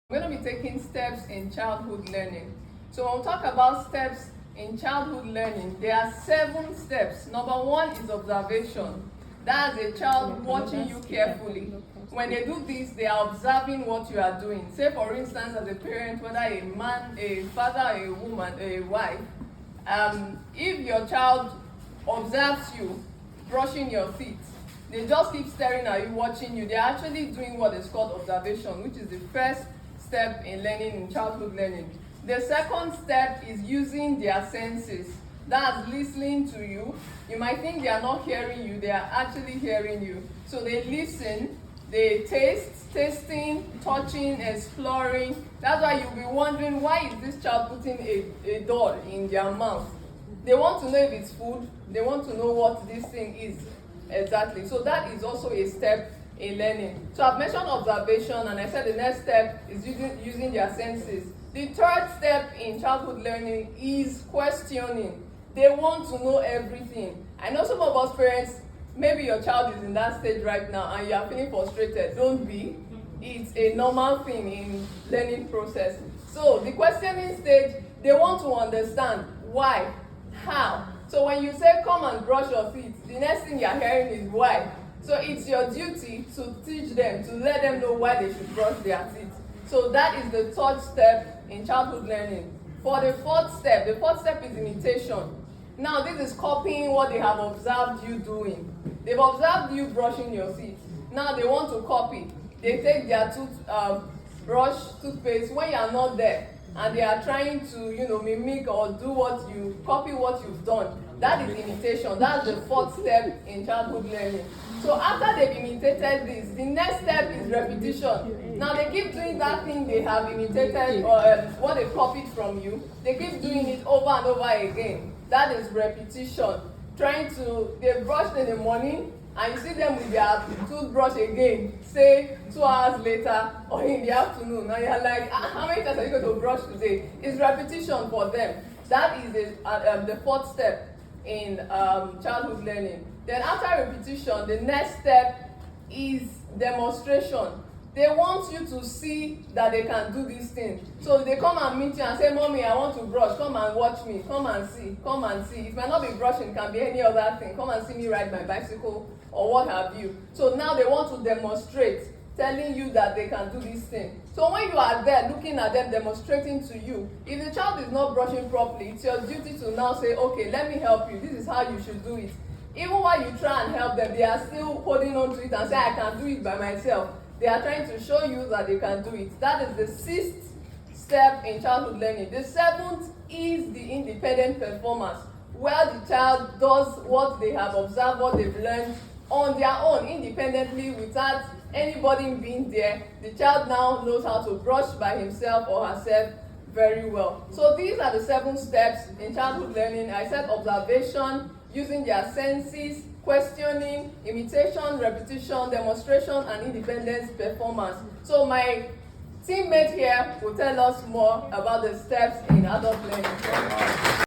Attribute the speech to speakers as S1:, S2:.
S1: We're going to be taking steps in childhood learning. So when we talk about steps in childhood learning, there are 7 steps. Number 1 is observation. That's a child watching you carefully. When they do this, they are observing what you are doing. Say, for instance, as a parent, whether a man, a father, a woman, a wife, if your child observes you brushing your teeth, they just keep staring at you, watching you. They're actually doing what is called observation, which is the first step in learning, in childhood learning. The second step is using their senses. That's listening to you. You might think they are not hearing you, they are actually hearing you. So they listen, they taste, tasting, touching, exploring. That's why you'll be wondering, why is this child putting a doll in their mouth? They want to know if it's food, they want to know what this thing is exactly. So that is also a step in learning. So I've mentioned observation, and I said the next step is using their senses. The third step in childhood learning is questioning. They want to know everything. I know some of us parents, maybe your child is in that stage right now and you are feeling frustrated. Don't be. It's a normal thing in learning process. So the questioning stage, they want to understand why, how. So when you say come and brush your teeth, the next thing you're hearing is why. So it's your duty to teach them, to let them know why they should brush their teeth. So that is the third step in childhood learning. For the fourth step is imitation. Now this is copying what they have observed you doing. They've observed you brushing your teeth. Now they want to copy. They take their toothpaste when you are not there, and they are trying to, mimic or copy what you've done. That is imitation. That's the fourth step in childhood learning. So after they've imitated this, the next step is repetition. Now they keep doing that thing they have imitated or what they copied from you. They keep doing it over and over again. That is repetition. They brushed in the morning, and you see them with their toothbrush again, say 2 hours later or in the afternoon. Now you're like, how many times are you going to brush today? It's repetition for them. That is the fourth step in childhood learning. Then after repetition, the next step is demonstration. They want you to see that they can do this thing. So they come and meet you and say, Mommy, I want to brush. Come and watch me. Come and see. Come and see. It might not be brushing. It can be any other thing. Come and see me ride my bicycle or what have you. So now they want to demonstrate, telling you that they can do this thing. So when you are there looking at them demonstrating to you, if the child is not brushing properly, it's your duty to now say, okay, let me help you. This is how you should do it. Even while you try and help them, they are still holding on to it and say, I can do it by myself. They are trying to show you that they can do it. That is the 6th step in childhood learning. The 7th is the independent performance, where the child does what they have observed, what they've learned on their own, independently, without anybody being there. The child now knows how to brush by himself or herself very well. So these are the 7 steps in childhood learning. I said observation, using their senses, questioning, imitation, repetition, demonstration, and independent performance. So my teammate here will tell us more about the steps in adult learning.